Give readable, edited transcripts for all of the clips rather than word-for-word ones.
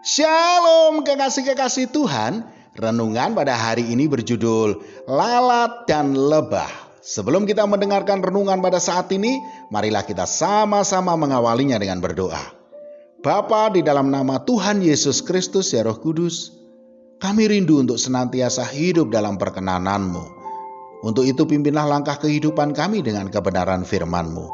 Shalom kekasih-kekasih Tuhan. Renungan pada hari ini berjudul Lalat dan Lebah. Sebelum kita mendengarkan renungan pada saat ini, marilah kita sama-sama mengawalinya dengan berdoa. Bapa, di dalam nama Tuhan Yesus Kristus ya Roh Kudus, kami rindu untuk senantiasa hidup dalam perkenan-Mu. Untuk itu pimpinlah langkah kehidupan kami dengan kebenaran firman-Mu.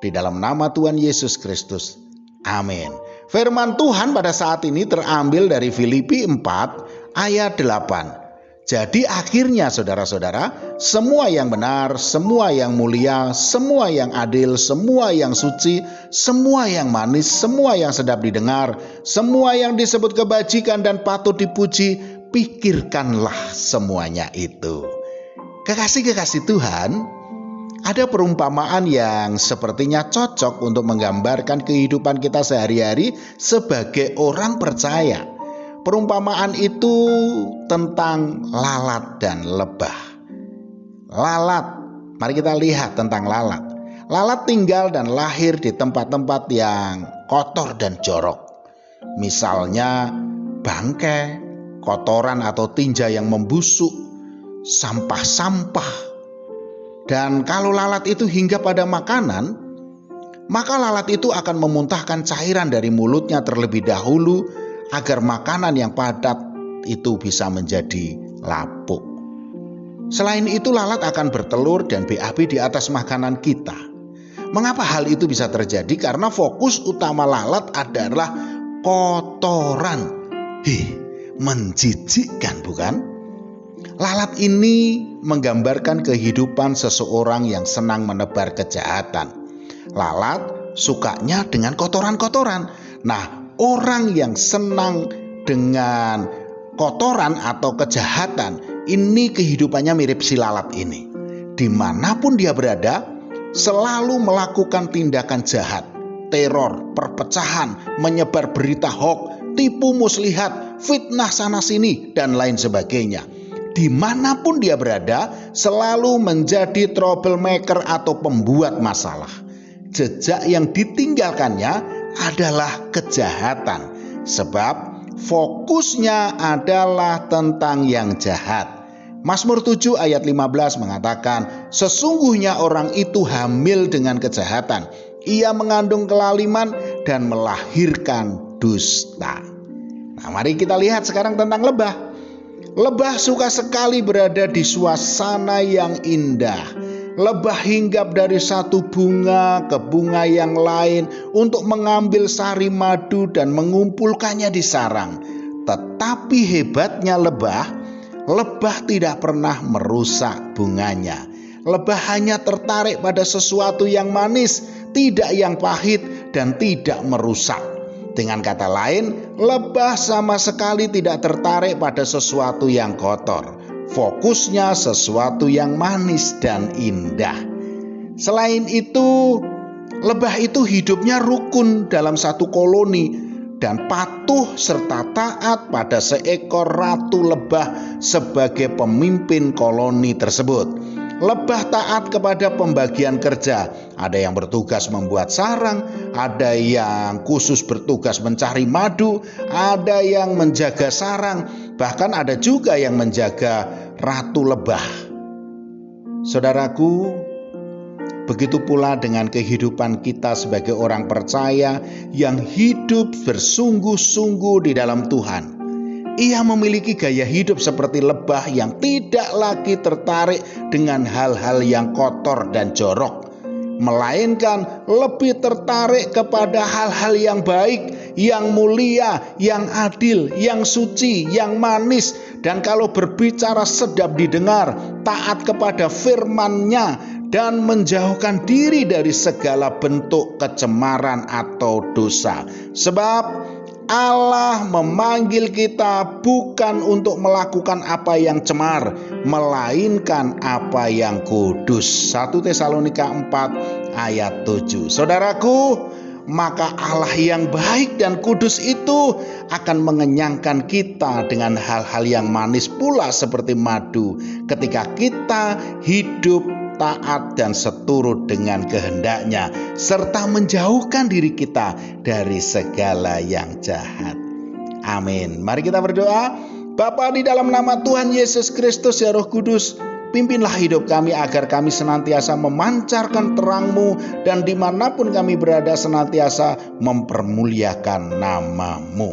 Di dalam nama Tuhan Yesus Kristus. Amin. Firman Tuhan pada saat ini terambil dari Filipi 4 ayat 8. Jadi akhirnya saudara-saudara, semua yang benar, semua yang mulia, semua yang adil, semua yang suci, semua yang manis, semua yang sedap didengar, semua yang disebut kebajikan dan patut dipuji, pikirkanlah semuanya itu. Kekasih-kekasih Tuhan, ada perumpamaan yang sepertinya cocok untuk menggambarkan kehidupan kita sehari-hari sebagai orang percaya. Perumpamaan itu tentang lalat dan lebah. Lalat, mari kita lihat tentang lalat. Lalat tinggal dan lahir di tempat-tempat yang kotor dan jorok. Misalnya bangkai, kotoran atau tinja yang membusuk, sampah-sampah. Dan kalau lalat itu hinggap pada makanan, maka lalat itu akan memuntahkan cairan dari mulutnya terlebih dahulu agar makanan yang padat itu bisa menjadi lapuk. Selain itu lalat akan bertelur dan BAB di atas makanan kita. Mengapa hal itu bisa terjadi? Karena fokus utama lalat adalah kotoran. Menjijikkan bukan? Lalat ini menggambarkan kehidupan seseorang yang senang menebar kejahatan. Lalat sukanya dengan kotoran-kotoran. Nah, orang yang senang dengan kotoran atau kejahatan, ini kehidupannya mirip si lalat ini. Dimanapun dia berada, selalu melakukan tindakan jahat, teror, perpecahan, menyebar berita hoax, tipu muslihat, fitnah sana-sini, dan lain sebagainya. Dimanapun dia berada, selalu menjadi troublemaker atau pembuat masalah. Jejak yang ditinggalkannya adalah kejahatan, sebab fokusnya adalah tentang yang jahat. Mazmur 7 ayat 15 mengatakan, sesungguhnya orang itu hamil dengan kejahatan. Ia mengandung kelaliman dan melahirkan dusta. Nah, mari kita lihat sekarang tentang lebah. Lebah suka sekali berada di suasana yang indah. Lebah hinggap dari satu bunga ke bunga yang lain untuk mengambil sari madu dan mengumpulkannya di sarang. Tetapi hebatnya lebah tidak pernah merusak bunganya. Lebah hanya tertarik pada sesuatu yang manis, tidak yang pahit dan tidak merusak. Dengan kata lain, lebah sama sekali tidak tertarik pada sesuatu yang kotor. Fokusnya sesuatu yang manis dan indah. Selain itu, lebah itu hidupnya rukun dalam satu koloni dan patuh serta taat pada seekor ratu lebah sebagai pemimpin koloni tersebut. Lebah taat kepada pembagian kerja. Ada yang bertugas membuat sarang, ada yang khusus bertugas mencari madu, ada yang menjaga sarang, bahkan ada juga yang menjaga ratu lebah. Saudaraku, begitu pula dengan kehidupan kita sebagai orang percaya yang hidup bersungguh-sungguh di dalam Tuhan. Ia memiliki gaya hidup seperti lebah yang tidak lagi tertarik dengan hal-hal yang kotor dan jorok, melainkan lebih tertarik kepada hal-hal yang baik, yang mulia, yang adil, yang suci, yang manis, dan kalau berbicara sedap didengar, taat kepada firman-Nya, dan menjauhkan diri dari segala bentuk kecemaran atau dosa. Sebab Allah memanggil kita bukan untuk melakukan apa yang cemar, melainkan apa yang kudus. 1 Tesalonika 4 ayat 7. Saudaraku, maka Allah yang baik dan kudus itu akan mengenyangkan kita dengan hal-hal yang manis pula seperti madu ketika kita hidup taat dan seturut dengan kehendak-Nya, serta menjauhkan diri kita dari segala yang jahat. Amin. Mari kita berdoa. Bapa, di dalam nama Tuhan Yesus Kristus, ya Roh Kudus, pimpinlah hidup kami agar kami senantiasa memancarkan terang-Mu, dan dimanapun kami berada senantiasa mempermuliakan nama-Mu.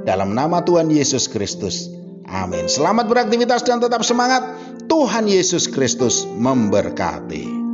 Dalam nama Tuhan Yesus Kristus. Amin. Selamat beraktivitas dan tetap semangat. Tuhan Yesus Kristus memberkati.